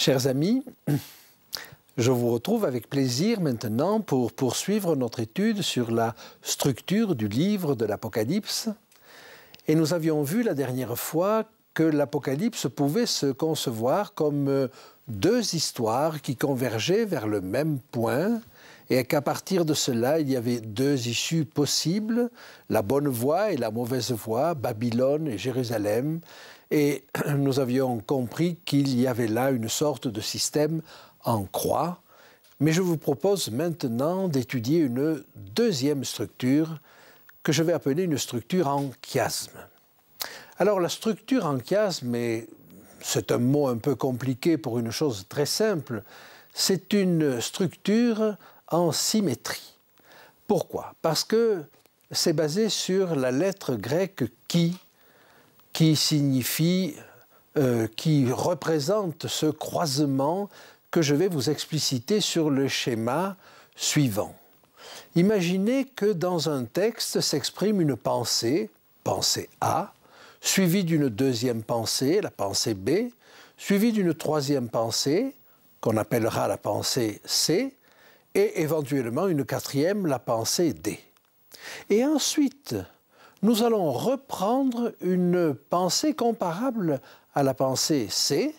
Chers amis, je vous retrouve avec plaisir maintenant pour poursuivre notre étude sur la structure du livre de l'Apocalypse. Et nous avions vu la dernière fois que l'Apocalypse pouvait se concevoir comme deux histoires qui convergeaient vers le même point et qu'à partir de cela, il y avait deux issues possibles, la bonne voie et la mauvaise voie, Babylone et Jérusalem. Et nous avions compris qu'il y avait là une sorte de système en croix. Mais je vous propose maintenant d'étudier une deuxième structure que je vais appeler une structure en chiasme. Alors la structure en chiasme, c'est un mot un peu compliqué pour une chose très simple, c'est une structure en symétrie. Pourquoi? Parce que c'est basé sur la lettre grecque qui signifie, qui représente ce croisement que je vais vous expliciter sur le schéma suivant. Imaginez que dans un texte s'exprime une pensée, pensée A, suivie d'une deuxième pensée, la pensée B, suivie d'une troisième pensée, qu'on appellera la pensée C, et éventuellement une quatrième, la pensée D. Et ensuite, nous allons reprendre une pensée comparable à la pensée C,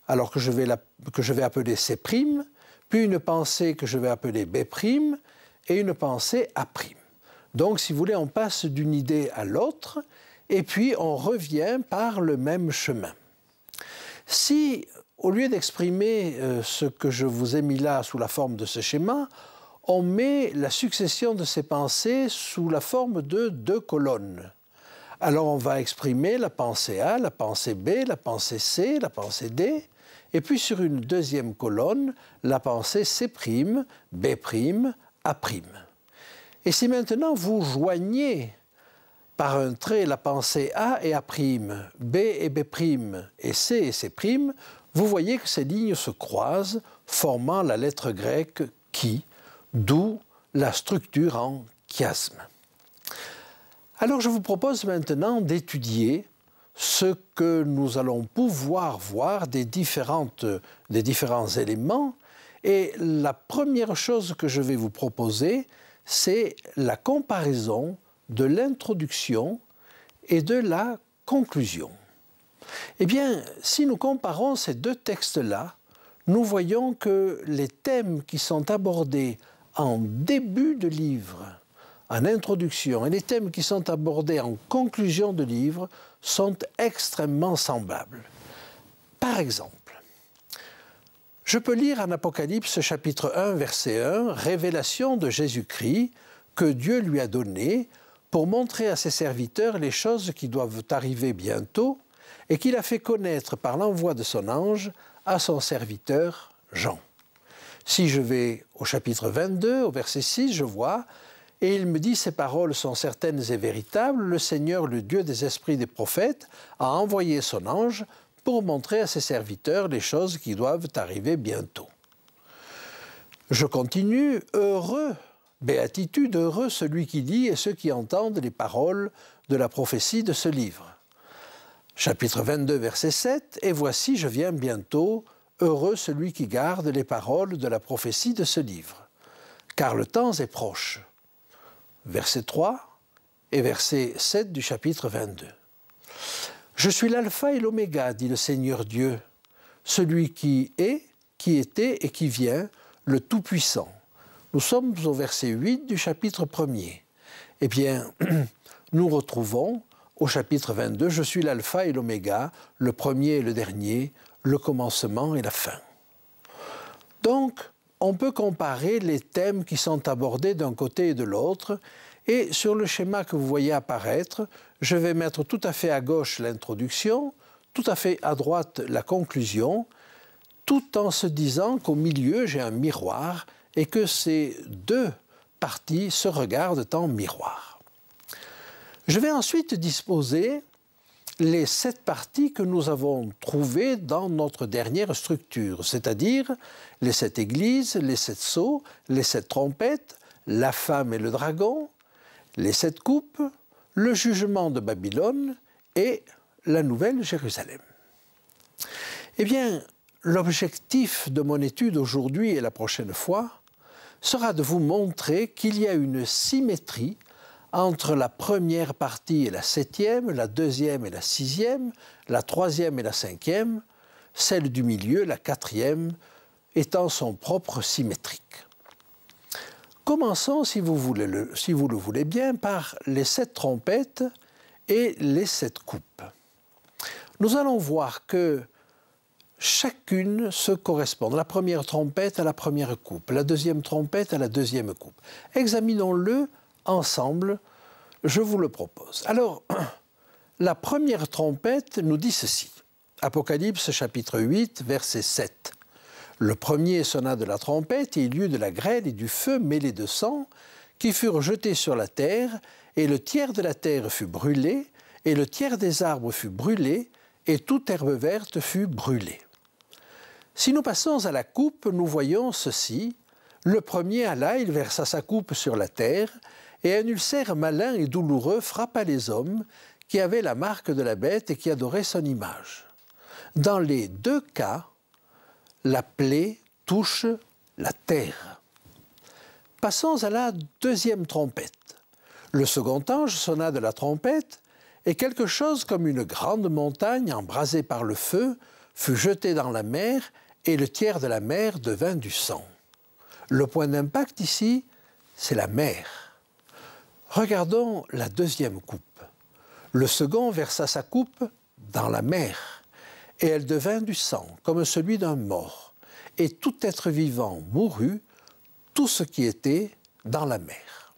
alors que je vais appeler C', puis une pensée que je vais appeler B', et une pensée A'. Donc, si vous voulez, on passe d'une idée à l'autre, et puis on revient par le même chemin. Si, au lieu d'exprimer ce que je vous ai mis là sous la forme de ce schéma, on met la succession de ces pensées sous la forme de deux colonnes. Alors on va exprimer la pensée A, la pensée B, la pensée C, la pensée D, et puis sur une deuxième colonne, la pensée C', B', A'. Et si maintenant vous joignez par un trait la pensée A et A', B et B', et C et C', vous voyez que ces lignes se croisent, formant la lettre grecque qui, d'où la structure en chiasme. Alors je vous propose maintenant d'étudier ce que nous allons pouvoir voir des différents éléments. Et la première chose que je vais vous proposer, c'est la comparaison de l'introduction et de la conclusion. Eh bien, si nous comparons ces deux textes-là, nous voyons que les thèmes qui sont abordés en début de livre, en introduction, et les thèmes qui sont abordés en conclusion de livre sont extrêmement semblables. Par exemple, je peux lire en Apocalypse chapitre 1, verset 1, « Révélation de Jésus-Christ que Dieu lui a donnée pour montrer à ses serviteurs les choses qui doivent arriver bientôt et qu'il a fait connaître par l'envoi de son ange à son serviteur Jean. » Si je vais au chapitre 22, au verset 6, je vois « Et il me dit, ces paroles sont certaines et véritables, le Seigneur, le Dieu des esprits des prophètes, a envoyé son ange pour montrer à ses serviteurs les choses qui doivent arriver bientôt. » Je continue, « Heureux, béatitude, heureux celui qui lit et ceux qui entendent les paroles de la prophétie de ce livre. » Chapitre 22, verset 7, « Et voici, je viens bientôt, heureux celui qui garde les paroles de la prophétie de ce livre, car le temps est proche. » Verset 3 et verset 7 du chapitre 22. « Je suis l'alpha et l'oméga, dit le Seigneur Dieu, celui qui est, qui était et qui vient, le Tout-Puissant. » Nous sommes au verset 8 du chapitre 1er. Eh bien, nous retrouvons au chapitre 22, « Je suis l'alpha et l'oméga, le premier et le dernier, le commencement et la fin. » Donc, on peut comparer les thèmes qui sont abordés d'un côté et de l'autre, et sur le schéma que vous voyez apparaître, je vais mettre tout à fait à gauche l'introduction, tout à fait à droite la conclusion, tout en se disant qu'au milieu, j'ai un miroir et que ces deux parties se regardent en miroir. Je vais ensuite disposer les 7 parties que nous avons trouvées dans notre dernière structure, c'est-à-dire les 7 églises, les 7 sceaux, les 7 trompettes, la femme et le dragon, les 7 coupes, le jugement de Babylone et la nouvelle Jérusalem. Eh bien, l'objectif de mon étude aujourd'hui et la prochaine fois sera de vous montrer qu'il y a une symétrie entre la première partie et la septième, la deuxième et la sixième, la troisième et la cinquième, celle du milieu, la quatrième, étant son propre symétrique. Commençons, si vous le voulez bien, par les 7 trompettes et les 7 coupes. Nous allons voir que chacune se correspond. La première trompette à la première coupe, la deuxième trompette à la deuxième coupe. Examinons-le ensemble, je vous le propose. Alors, la première trompette nous dit ceci. Apocalypse chapitre 8, verset 7. Le premier sonna de la trompette et il y eut de la grêle et du feu mêlés de sang qui furent jetés sur la terre, et le tiers de la terre fut brûlé, et le tiers des arbres fut brûlé, et toute herbe verte fut brûlée. Si nous passons à la coupe, nous voyons ceci. Le premier alla, il versa sa coupe sur la terre, et un ulcère malin et douloureux frappa les hommes qui avaient la marque de la bête et qui adoraient son image. Dans les 2 cas, la plaie touche la terre. Passons à la deuxième trompette. Le second ange sonna de la trompette, et quelque chose comme une grande montagne embrasée par le feu fut jetée dans la mer, et le tiers de la mer devint du sang. Le point d'impact ici, c'est la mer. Regardons la deuxième coupe. Le second versa sa coupe dans la mer, et elle devint du sang, comme celui d'un mort. Et tout être vivant mourut, tout ce qui était dans la mer.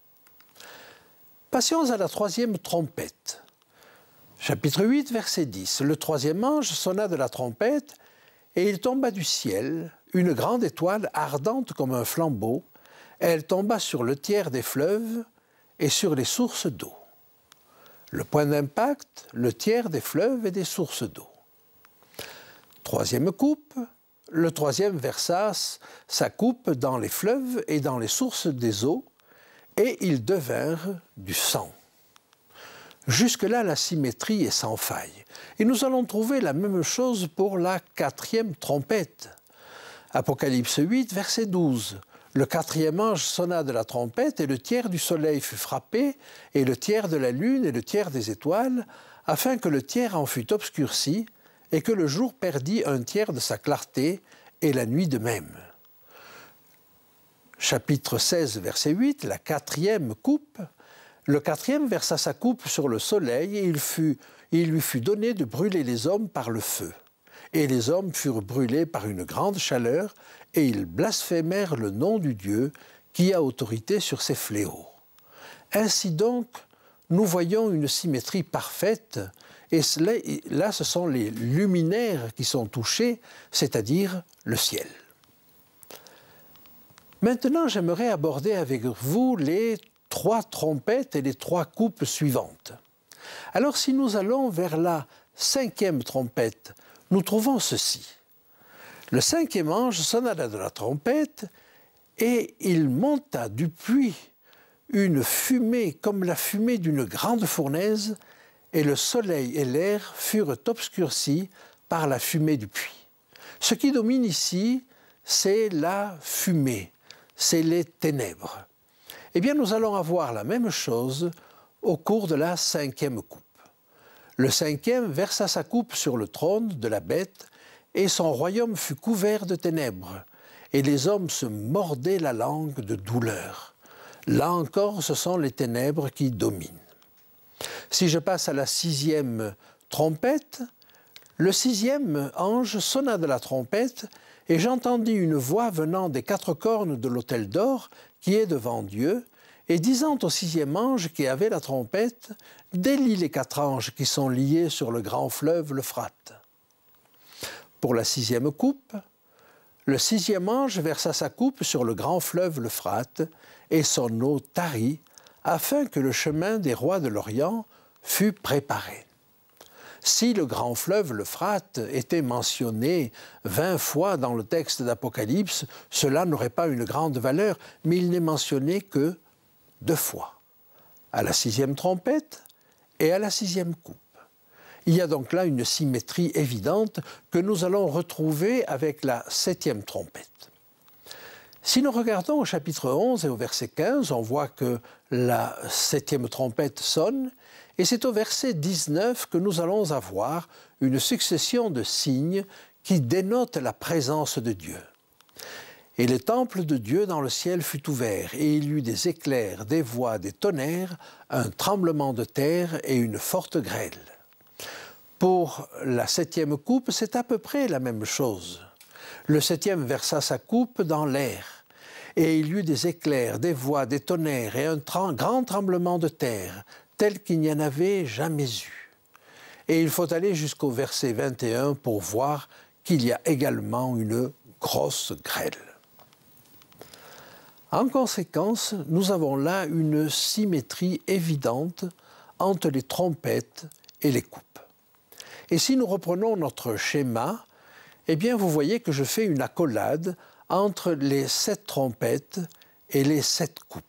Passions à la troisième trompette. Chapitre 8, verset 10. Le troisième ange sonna de la trompette, et il tomba du ciel une grande étoile ardente comme un flambeau. Elle tomba sur le tiers des fleuves et sur les sources d'eau. Le point d'impact, le tiers des fleuves et des sources d'eau. Troisième coupe, le troisième versa sa coupe dans les fleuves et dans les sources des eaux, et ils devinrent du sang. Jusque-là, la symétrie est sans faille. Et nous allons trouver la même chose pour la quatrième trompette. Apocalypse 8, verset 12. Le quatrième ange sonna de la trompette, et le tiers du soleil fut frappé, et le tiers de la lune et le tiers des étoiles, afin que le tiers en fût obscurci, et que le jour perdit un tiers de sa clarté, et la nuit de même. Chapitre 16, verset 8, la quatrième coupe. Le quatrième versa sa coupe sur le soleil, et il lui fut donné de brûler les hommes par le feu. Et les hommes furent brûlés par une grande chaleur, et ils blasphémèrent le nom du Dieu qui a autorité sur ces fléaux. Ainsi donc, nous voyons une symétrie parfaite, et là, ce sont les luminaires qui sont touchés, c'est-à-dire le ciel. Maintenant, j'aimerais aborder avec vous les 3 trompettes et les 3 coupes suivantes. Alors, si nous allons vers la 5e trompette, nous trouvons ceci. Le 5e ange sonna de la trompette, et il monta du puits une fumée comme la fumée d'une grande fournaise, et le soleil et l'air furent obscurcis par la fumée du puits. Ce qui domine ici, c'est la fumée, c'est les ténèbres. Eh bien, nous allons avoir la même chose au cours de la 5e coupe. Le 5e versa sa coupe sur le trône de la bête, et son royaume fut couvert de ténèbres, et les hommes se mordaient la langue de douleur. Là encore, ce sont les ténèbres qui dominent. Si je passe à la 6e trompette, le 6e ange sonna de la trompette, et j'entendis une voix venant des 4 cornes de l'autel d'or qui est devant Dieu, et disant au 6e ange qui avait la trompette, « Délie les 4 anges qui sont liés sur le grand fleuve l'Euphrate. » Pour la 6e coupe, le 6e ange versa sa coupe sur le grand fleuve l'Euphrate, et son eau tarit, afin que le chemin des rois de l'Orient fût préparé. Si le grand fleuve l'Euphrate était mentionné 20 fois dans le texte d'Apocalypse, cela n'aurait pas une grande valeur, mais il n'est mentionné que 2 fois, à la 6e trompette et à la 6e coupe. Il y a donc là une symétrie évidente que nous allons retrouver avec la 7e trompette. Si nous regardons au chapitre 11 et au verset 15, on voit que la 7e trompette sonne, et c'est au verset 19 que nous allons avoir une succession de signes qui dénotent la présence de Dieu. Et le temple de Dieu dans le ciel fut ouvert, et il y eut des éclairs, des voix, des tonnerres, un tremblement de terre et une forte grêle. Pour la 7e coupe, c'est à peu près la même chose. Le 7e versa sa coupe dans l'air, et il y eut des éclairs, des voix, des tonnerres et un grand tremblement de terre, tel qu'il n'y en avait jamais eu. Et il faut aller jusqu'au verset 21 pour voir qu'il y a également une grosse grêle. En conséquence, nous avons là une symétrie évidente entre les trompettes et les coupes. Et si nous reprenons notre schéma, eh bien vous voyez que je fais une accolade entre les 7 trompettes et les 7 coupes.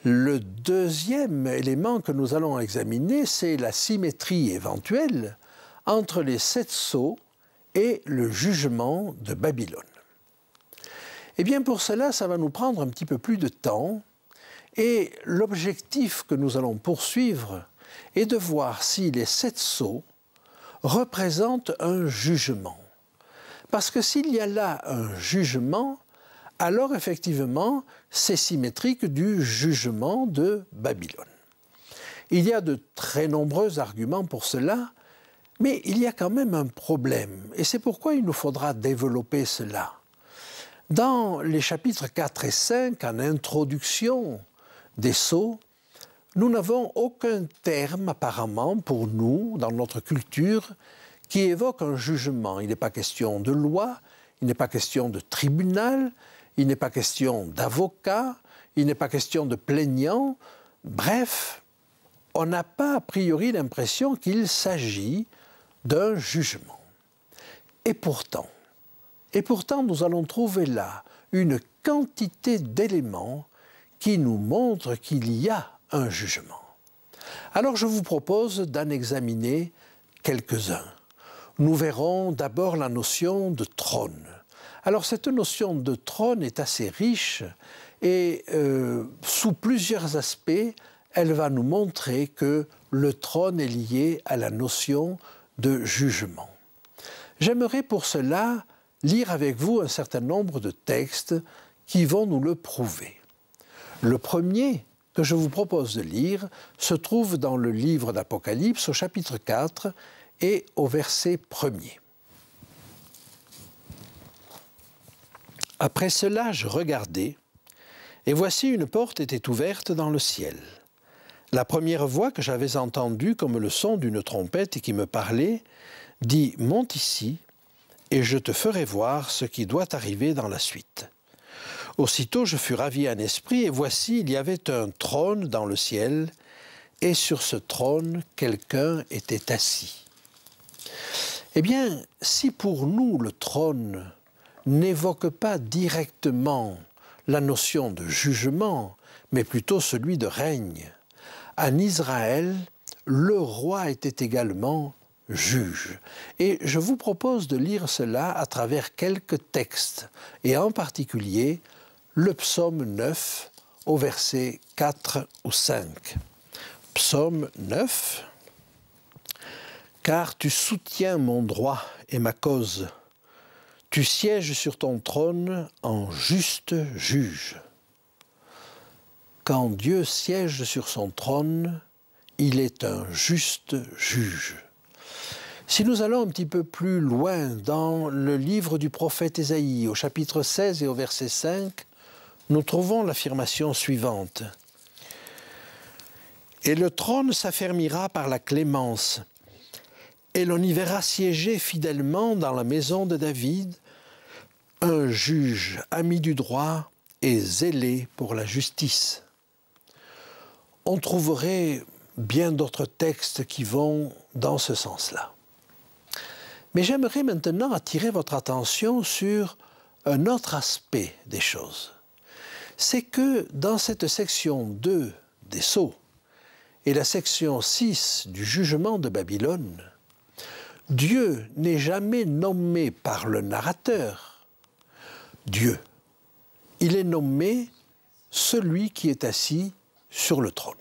Le deuxième élément que nous allons examiner, c'est la symétrie éventuelle entre les 7 sceaux et le jugement de Babylone. Eh bien pour cela, ça va nous prendre un petit peu plus de temps, et l'objectif que nous allons poursuivre est de voir si les 7 sceaux représentent un jugement. Parce que s'il y a là un jugement, alors effectivement, c'est symétrique du jugement de Babylone. Il y a de très nombreux arguments pour cela, mais il y a quand même un problème, et c'est pourquoi il nous faudra développer cela. Dans les chapitres 4 et 5, en introduction des sceaux, nous n'avons aucun terme apparemment pour nous, dans notre culture, qui évoque un jugement. Il n'est pas question de loi, il n'est pas question de tribunal, il n'est pas question d'avocat, il n'est pas question de plaignant. Bref, on n'a pas a priori l'impression qu'il s'agit d'un jugement. Et pourtant, nous allons trouver là une quantité d'éléments qui nous montrent qu'il y a un jugement. Alors je vous propose d'en examiner quelques-uns. Nous verrons d'abord la notion de trône. Alors cette notion de trône est assez riche et sous plusieurs aspects, elle va nous montrer que le trône est lié à la notion de jugement. J'aimerais pour cela lire avec vous un certain nombre de textes qui vont nous le prouver. Le premier que je vous propose de lire se trouve dans le livre d'Apocalypse au chapitre 4 et au verset 1er. Après cela, je regardai, et voici une porte était ouverte dans le ciel. La première voix que j'avais entendue comme le son d'une trompette et qui me parlait, dit « Monte ici, et je te ferai voir ce qui doit arriver dans la suite. » Aussitôt je fus ravi en esprit, et voici il y avait un trône dans le ciel, et sur ce trône quelqu'un était assis. Eh bien, si pour nous le trône n'évoque pas directement la notion de jugement, mais plutôt celui de règne, en Israël, le roi était également juge. Et je vous propose de lire cela à travers quelques textes, et en particulier le psaume 9 au verset 4 ou 5. Psaume 9. « Car tu soutiens mon droit et ma cause. Tu sièges sur ton trône en juste juge. » Quand Dieu siège sur son trône, il est un juste juge. Si nous allons un petit peu plus loin dans le livre du prophète Ésaïe, au chapitre 16 et au verset 5, nous trouvons l'affirmation suivante. « Et le trône s'affermira par la clémence, et l'on y verra siéger fidèlement dans la maison de David un juge ami du droit et zélé pour la justice. » On trouverait bien d'autres textes qui vont dans ce sens-là. Mais j'aimerais maintenant attirer votre attention sur un autre aspect des choses. C'est que dans cette section 2 des sceaux, et la section 6 du jugement de Babylone, Dieu n'est jamais nommé par le narrateur. Dieu, il est nommé celui qui est assis sur le trône.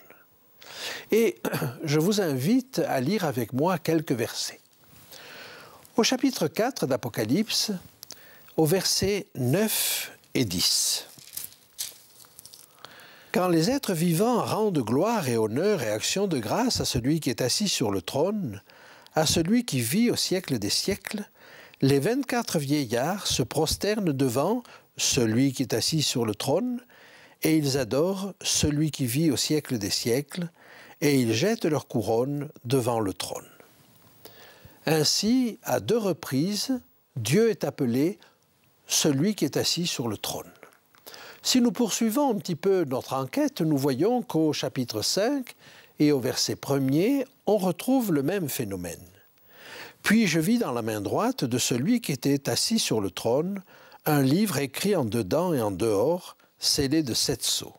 Et je vous invite à lire avec moi quelques versets. Au chapitre 4 d'Apocalypse, au versets 9 et 10. Quand les êtres vivants rendent gloire et honneur et action de grâce à celui qui est assis sur le trône, à celui qui vit au siècle des siècles, les 24 vieillards se prosternent devant celui qui est assis sur le trône, et ils adorent celui qui vit au siècle des siècles, et ils jettent leur couronne devant le trône. Ainsi, à 2 reprises, Dieu est appelé celui qui est assis sur le trône. Si nous poursuivons un petit peu notre enquête, nous voyons qu'au chapitre 5 et au verset 1er, on retrouve le même phénomène. Puis je vis dans la main droite de celui qui était assis sur le trône un livre écrit en dedans et en dehors, scellé de 7 sceaux.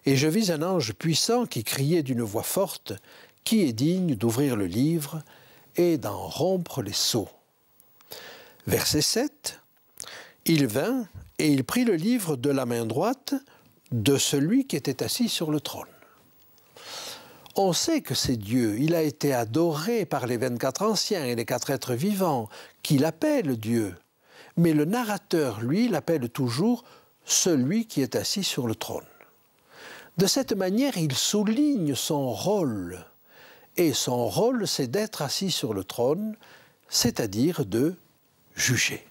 Et je vis un ange puissant qui criait d'une voix forte, « Qui est digne d'ouvrir le livre et d'en rompre les sceaux ?» Verset 7, « Il vint et il prit le livre de la main droite de celui qui était assis sur le trône. » On sait que c'est Dieu. Il a été adoré par les 24 anciens et les 4 êtres vivants qui l'appellent Dieu. Mais le narrateur, lui, l'appelle toujours celui qui est assis sur le trône. De cette manière, il souligne son rôle. Et son rôle, c'est d'être assis sur le trône, c'est-à-dire de juger.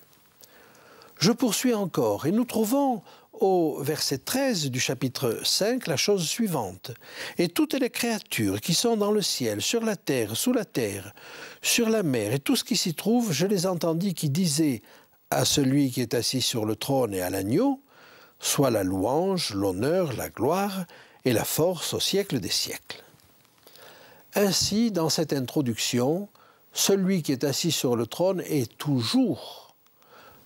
Je poursuis encore, et nous trouvons au verset 13 du chapitre 5 la chose suivante. « Et toutes les créatures qui sont dans le ciel, sur la terre, sous la terre, sur la mer, et tout ce qui s'y trouve, je les entendis qui disaient à celui qui est assis sur le trône et à l'agneau, soit la louange, l'honneur, la gloire et la force au siècle des siècles. » Ainsi, dans cette introduction, celui qui est assis sur le trône est toujours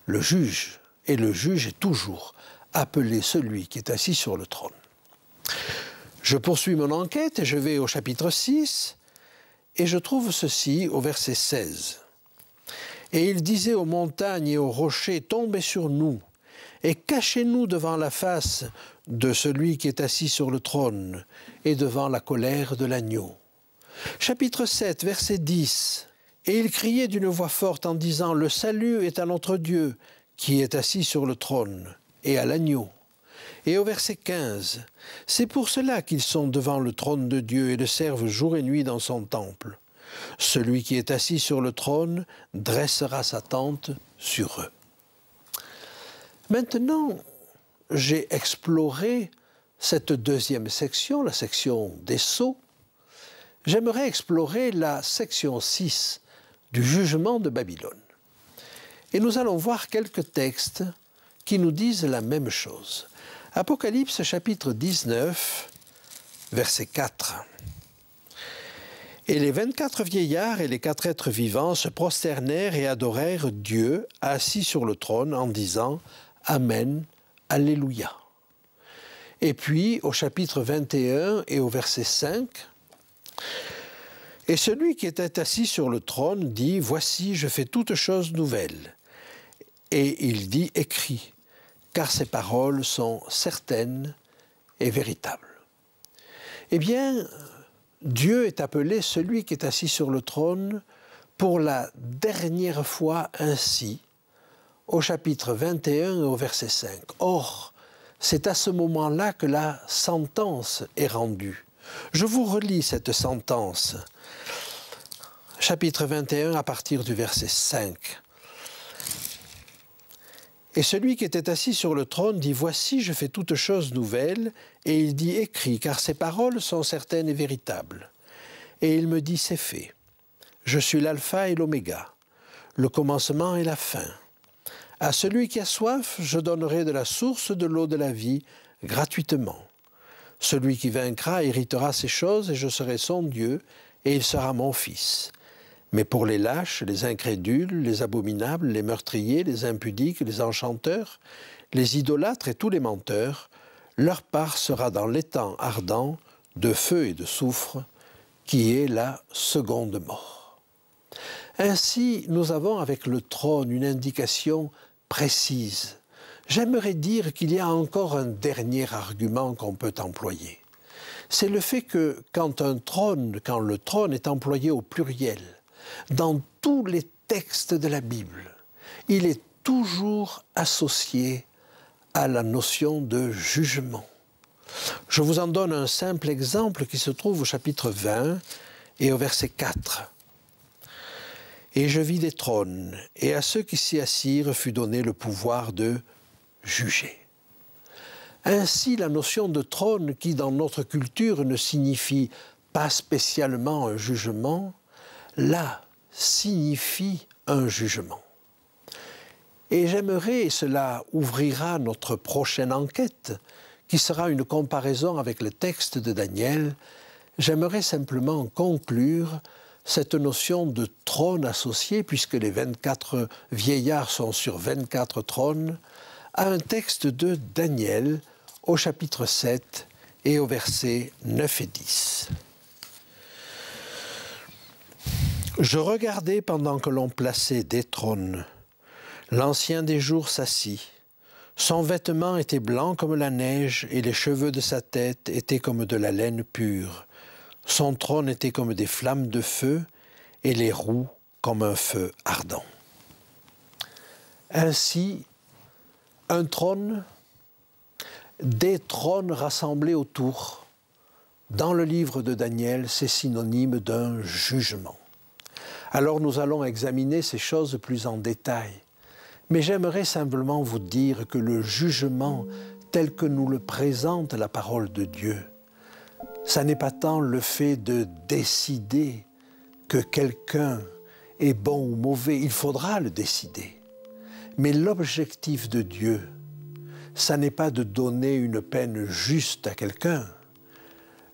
le juge, et le juge est toujours appelé celui qui est assis sur le trône. Je poursuis mon enquête et je vais au chapitre 6, et je trouve ceci au verset 16. « Et il disait aux montagnes et aux rochers, tombez sur nous, et cachez-nous devant la face de celui qui est assis sur le trône, et devant la colère de l'agneau. » Chapitre 7, verset 10. « Et il criait d'une voix forte en disant, « Le salut est à notre Dieu, qui est assis sur le trône, et à l'agneau. » Et au verset 15, « C'est pour cela qu'ils sont devant le trône de Dieu et le servent jour et nuit dans son temple. Celui qui est assis sur le trône dressera sa tente sur eux. » Maintenant, j'ai exploré cette deuxième section, la section des sceaux. J'aimerais explorer la section 6 du jugement de Babylone. Et nous allons voir quelques textes qui nous disent la même chose. Apocalypse chapitre 19, verset 4. « Et les 24 vieillards et les 4 êtres vivants se prosternèrent et adorèrent Dieu assis sur le trône en disant « Amen, Alléluia ». Et puis au chapitre 21 et au verset 5, « Et celui qui était assis sur le trône dit « Voici, je fais toutes choses nouvelles. » Et il dit « Écris, car ces paroles sont certaines et véritables. » Eh bien, Dieu est appelé celui qui est assis sur le trône pour la dernière fois ainsi, au chapitre 21 et au verset 5. Or, c'est à ce moment-là que la sentence est rendue. Je vous relis cette sentence. Chapitre 21 à partir du verset 5. « Et celui qui était assis sur le trône dit « Voici, je fais toutes choses nouvelles. » Et il dit « Écris, car ces paroles sont certaines et véritables. » Et il me dit « C'est fait. Je suis l'alpha et l'oméga, le commencement et la fin. À celui qui a soif, je donnerai de la source de l'eau de la vie gratuitement. Celui qui vaincra héritera ces choses et je serai son Dieu et il sera mon fils. Mais pour les lâches, les incrédules, les abominables, les meurtriers, les impudiques, les enchanteurs, les idolâtres et tous les menteurs, leur part sera dans l'étang ardent de feu et de soufre, qui est la seconde mort. Ainsi, nous avons avec le trône une indication précise. J'aimerais dire qu'il y a encore un dernier argument qu'on peut employer. C'est le fait que quand le trône est employé au pluriel, dans tous les textes de la Bible, il est toujours associé à la notion de jugement. Je vous en donne un simple exemple qui se trouve au chapitre 20 et au verset 4. « Et je vis des trônes, et à ceux qui s'y assirent fut donné le pouvoir de juger. » Ainsi, la notion de trône, qui dans notre culture ne signifie pas spécialement un jugement, là signifie un jugement. Et j'aimerais, et cela ouvrira notre prochaine enquête, qui sera une comparaison avec le texte de Daniel, j'aimerais simplement conclure cette notion de trône associé, puisque les 24 vieillards sont sur 24 trônes, à un texte de Daniel au chapitre 7 et au versets 9 et 10. « Je regardais pendant que l'on plaçait des trônes. L'Ancien des jours s'assit. Son vêtement était blanc comme la neige et les cheveux de sa tête étaient comme de la laine pure. Son trône était comme des flammes de feu et les roues comme un feu ardent. » Ainsi, un trône, des trônes rassemblés autour, dans le livre de Daniel, c'est synonyme d'un jugement. Alors nous allons examiner ces choses plus en détail. Mais j'aimerais simplement vous dire que le jugement tel que nous le présente la parole de Dieu, ça n'est pas tant le fait de décider que quelqu'un est bon ou mauvais, il faudra le décider. Mais l'objectif de Dieu, ça n'est pas de donner une peine juste à quelqu'un.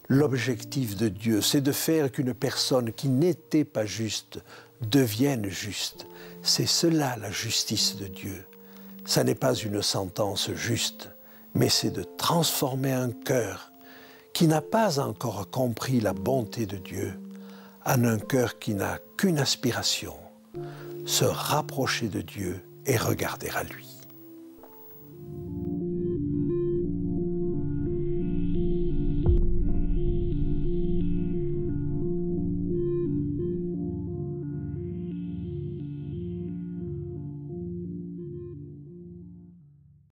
L'objectif de Dieu, c'est de faire qu'une personne qui n'était pas juste devienne juste. C'est cela la justice de Dieu. Ça n'est pas une sentence juste, mais c'est de transformer un cœur qui n'a pas encore compris la bonté de Dieu en un cœur qui n'a qu'une aspiration, se rapprocher de Dieu et regarder à lui.